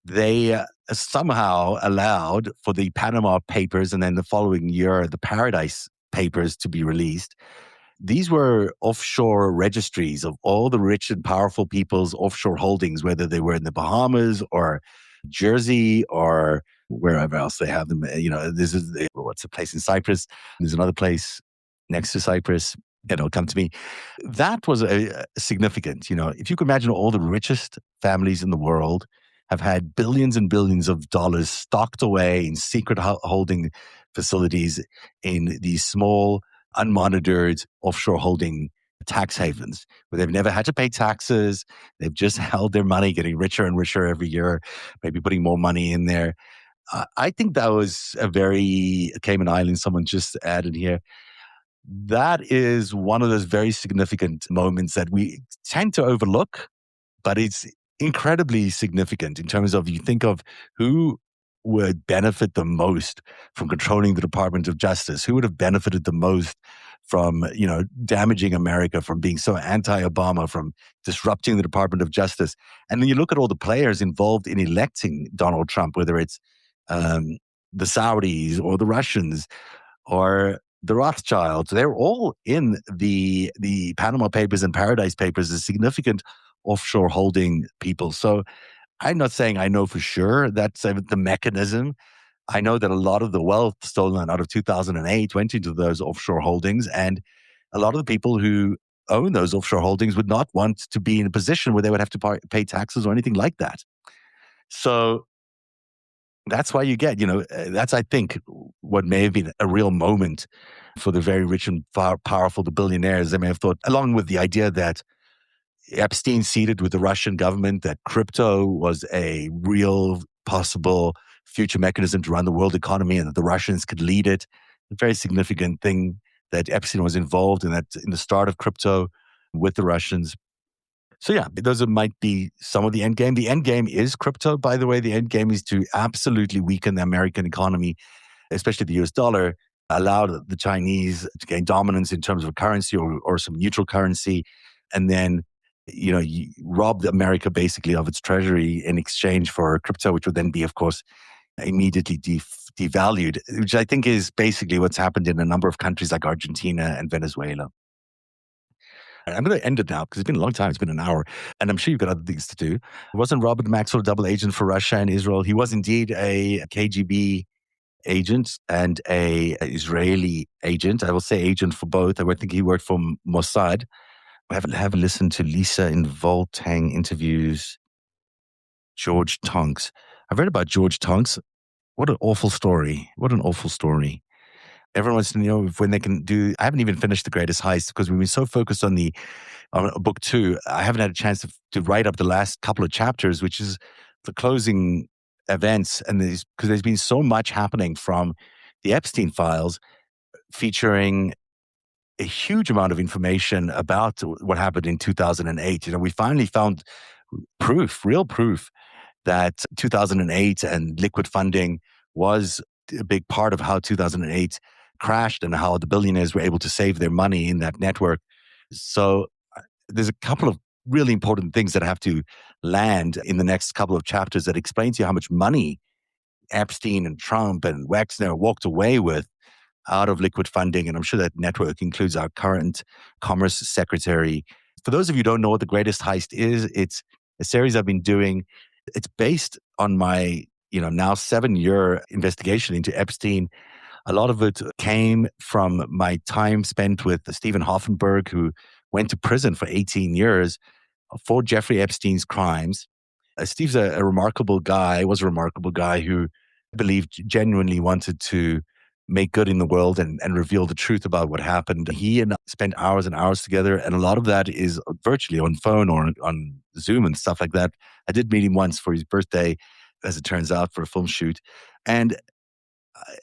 they somehow allowed for the Panama Papers and then the following year, the Paradise Papers to be released. These were offshore registries of all the rich and powerful people's offshore holdings, whether they were in the Bahamas or Jersey or wherever else they have them. This is what's a place in Cyprus. There's another place next to Cyprus. It'll come to me. That was significant. If you can imagine all the richest families in the world have had billions and billions of dollars stocked away in secret holding facilities in these small, unmonitored offshore holding tax havens where they've never had to pay taxes. They've just held their money, getting richer and richer every year, maybe putting more money in there. I think that was a very Cayman Islands, someone just added here. That is one of those very significant moments that we tend to overlook, but it's incredibly significant in terms of you think of who would benefit the most from controlling the Department of Justice, who would have benefited the most from, damaging America, from being so anti-Obama, from disrupting the Department of Justice. And then you look at all the players involved in electing Donald Trump, whether it's um, the Saudis or the Russians or the Rothschilds. They're all in the Panama Papers and Paradise Papers as significant offshore holding people. So I'm not saying I know for sure that's the mechanism. I know that a lot of the wealth stolen out of 2008 went into those offshore holdings, and a lot of the people who own those offshore holdings would not want to be in a position where they would have to pay taxes or anything like that. So that's why you get, that's, I think, what may have been a real moment for the very rich and powerful, the billionaires. They may have thought, along with the idea that Epstein seeded with the Russian government, that crypto was a real possible future mechanism to run the world economy and that the Russians could lead it. A very significant thing that Epstein was involved in, that in the start of crypto with the Russians. So yeah, might be some of the end game. The end game is crypto, by the way. The end game is to absolutely weaken the American economy, especially the US dollar, allow the Chinese to gain dominance in terms of a currency or some neutral currency, and then you rob America basically of its treasury in exchange for crypto, which would then be, of course, immediately devalued, which I think is basically what's happened in a number of countries like Argentina and Venezuela. I'm going to end it now because it's been a long time. It's been an hour. And I'm sure you've got other things to do. Wasn't Robert Maxwell a double agent for Russia and Israel? He was indeed a KGB agent and a Israeli agent. I will say agent for both. I would think he worked for Mossad. I have listened to Lisa in Voltang interviews George Tonks. I've read about George Tonks. What an awful story. What an awful story. Everyone wants to know when they can do. I haven't even finished The Greatest Heist because we've been so focused on book 2. I haven't had a chance to write up the last couple of chapters, which is the closing events. And because there's been so much happening from the Epstein files, featuring a huge amount of information about what happened in 2008. We finally found real proof that 2008 and liquid funding was a big part of how 2008 crashed and how the billionaires were able to save their money in that network. So there's a couple of really important things that have to land in the next couple of chapters that explain to you how much money Epstein and Trump and Wexner walked away with out of liquid funding. And I'm sure that network includes our current Commerce Secretary. For those of you who don't know what The Greatest Heist is, it's a series I've been doing. It's based on my, now 7-year investigation into Epstein. A lot of it came from my time spent with Stephen Hoffenberg, who went to prison for 18 years for Jeffrey Epstein's crimes. Steve's a remarkable guy, was a remarkable guy who I believe genuinely wanted to make good in the world and reveal the truth about what happened. He and I spent hours and hours together, and a lot of that is virtually on phone or on Zoom and stuff like that. I did meet him once for his birthday, as it turns out, for a film shoot. And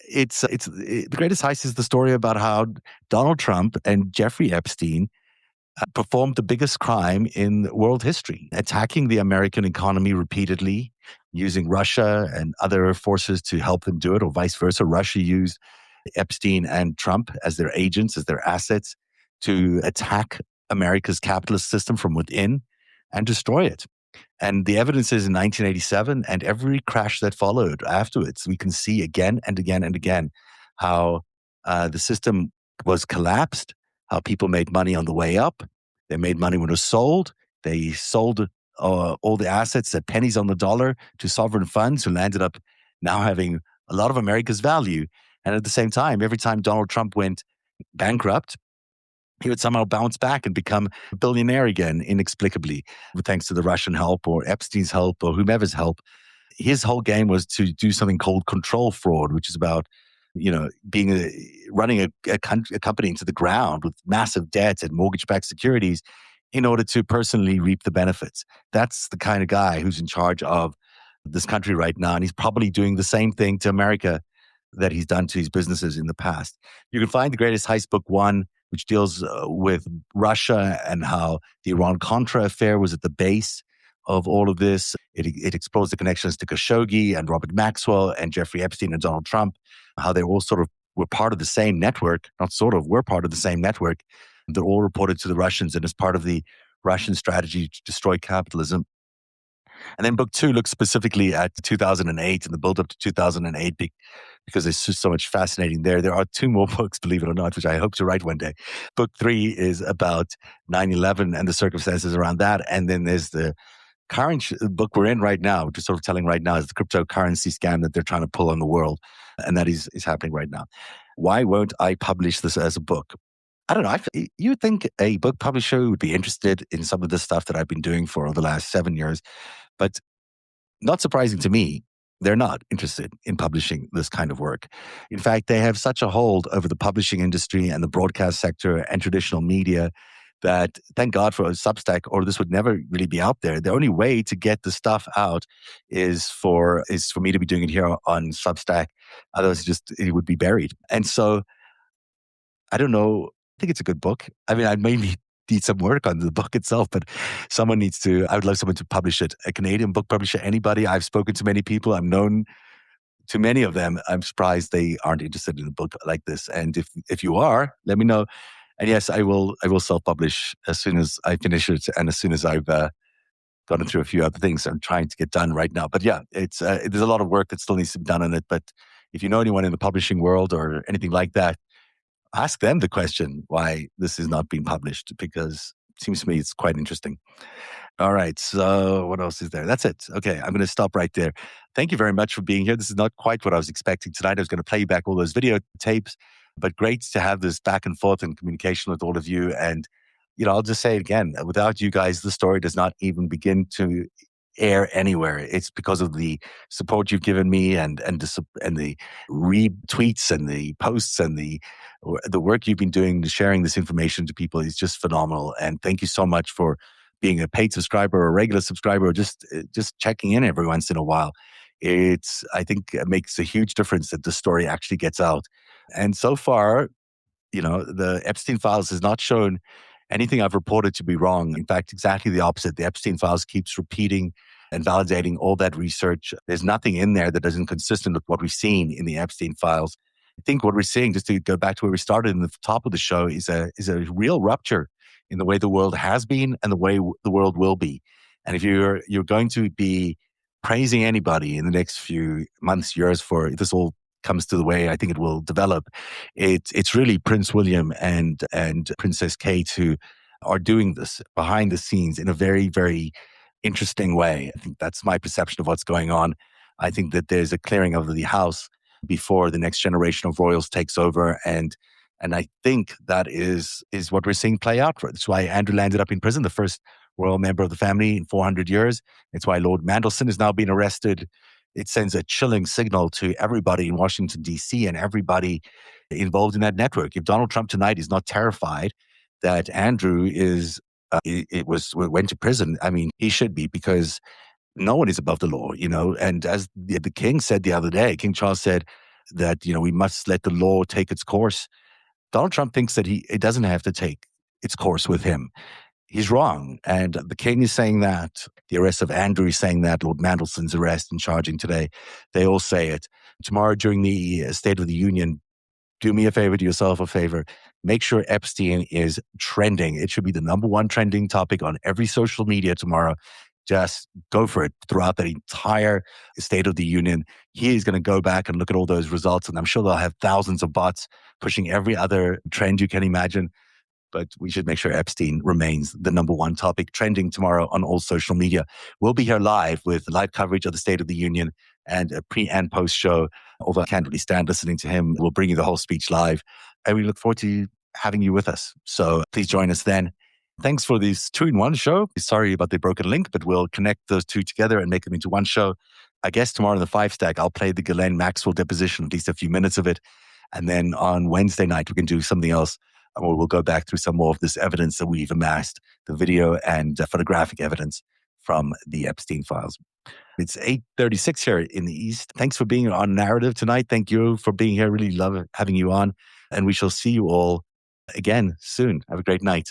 it's The Greatest Heist is the story about how Donald Trump and Jeffrey Epstein performed the biggest crime in world history, attacking the American economy repeatedly, using Russia and other forces to help them do it, or vice versa. Russia used Epstein and Trump as their agents, as their assets, to attack America's capitalist system from within and destroy it. And the evidence is in 1987 and every crash that followed afterwards, we can see again and again and again how the system was collapsed, how people made money on the way up. They made money when it was sold. They sold all the assets at pennies on the dollar to sovereign funds who landed up now having a lot of America's value. And at the same time, every time Donald Trump went bankrupt, he would somehow bounce back and become a billionaire again, inexplicably, thanks to the Russian help or Epstein's help or whomever's help. His whole game was to do something called control fraud, which is about, running a company into the ground with massive debts and mortgage-backed securities in order to personally reap the benefits. That's the kind of guy who's in charge of this country right now. And he's probably doing the same thing to America that he's done to his businesses in the past. You can find The Greatest Heist Book 1, which deals with Russia and how the Iran-Contra affair was at the base of all of this. It explores the connections to Khashoggi and Robert Maxwell and Jeffrey Epstein and Donald Trump, how they all sort of we're part of the same network, not sort of, we're part of the same network. They're all reported to the Russians and as part of the Russian strategy to destroy capitalism. And then book two looks specifically at 2008 and the build up to 2008 because there's just so much fascinating there. There are two more books, believe it or not, which I hope to write one day. Book three is about 9/11 and the circumstances around that. And then there's the current book we're in right now, which is sort of telling right now, is the cryptocurrency scam that they're trying to pull on the world. And that is happening right now. Why won't I publish this as a book? I don't know. You would think a book publisher would be interested in some of the stuff that I've been doing for the last 7 years. But not surprising to me, they're not interested in publishing this kind of work. In fact, they have such a hold over the publishing industry and the broadcast sector and traditional media that thank God for a Substack, or this would never really be out there. The only way to get the stuff out is for me to be doing it here on Substack. Otherwise, it would be buried. And so I don't know. I think it's a good book. I mean, I may need some work on the book itself, but I would love someone to publish it. A Canadian book publisher, anybody. I've spoken to many people. I'm known to many of them. I'm surprised they aren't interested in a book like this. And if you are, let me know. And yes, I will self-publish as soon as I finish it and as soon as I've gotten through a few other things I'm trying to get done right now. But yeah, there's a lot of work that still needs to be done on it. But if you know anyone in the publishing world or anything like that, ask them the question why this is not being published, because it seems to me it's quite interesting. All right. So what else is there? That's it. Okay. I'm going to stop right there. Thank you very much for being here. This is not quite what I was expecting tonight. I was going to play back all those video tapes, but great to have this back and forth and communication with all of you. And, I'll just say it again, without you guys, the story does not even begin to air anywhere. It's because of the support you've given me and the retweets and the posts and the work you've been doing to sharing this information to people is just phenomenal. And thank you so much for being a paid subscriber or a regular subscriber or just checking in every once in a while. I think it makes a huge difference that the story actually gets out. And so far, the Epstein files has not shown anything I've reported to be wrong. In fact, exactly the opposite. The Epstein files keeps repeating and validating all that research. There's nothing in there that isn't consistent with what we've seen in the Epstein files. I think what we're seeing, just to go back to where we started in the top of the show, is a real rupture in the way the world has been and the way the world will be. And if you're going to be praising anybody in the next few months, years, for if this all comes to the way I think it will develop, it's really Prince William and Princess Kate who are doing this behind the scenes in a very, very interesting way. I think that's my perception of what's going on. I think that there's a clearing of the house before the next generation of royals takes over, and I think that is what we're seeing play out. That's why Andrew landed up in prison, the first royal member of the family in 400 years. It's why Lord Mandelson is now being arrested. It sends a chilling signal to everybody in Washington, D.C. and everybody involved in that network. If Donald Trump tonight is not terrified that Andrew went to prison, I mean, he should be, because no one is above the law, And as the king said the other day, King Charles said that, we must let the law take its course. Donald Trump thinks that it doesn't have to take its course with him. He's wrong. And the king is saying that. The arrest of Andrew is saying that. Lord Mandelson's arrest and charging today, they all say it. Tomorrow during the State of the Union, do me a favor, do yourself a favor. Make sure Epstein is trending. It should be the number one trending topic on every social media tomorrow. Just go for it throughout the entire State of the Union. He is going to go back and look at all those results, and I'm sure they'll have thousands of bots pushing every other trend you can imagine. But we should make sure Epstein remains the number one topic trending tomorrow on all social media. We'll be here live with live coverage of the State of the Union and a pre and post show. Although I can't really stand listening to him, we'll bring you the whole speech live. And we look forward to having you with us. So please join us then. Thanks for this 2-in-1 show. Sorry about the broken link, but we'll connect those two together and make them into one show. I guess tomorrow in the 5 stack, I'll play the Ghislaine Maxwell deposition, at least a few minutes of it. And then on Wednesday night, we can do something else. Or we'll go back through some more of this evidence that we've amassed, the video and photographic evidence from the Epstein files. It's 8:36 here in the East. Thanks for being on Narativ tonight. Thank you for being here. Really love having you on. And we shall see you all again soon. Have a great night.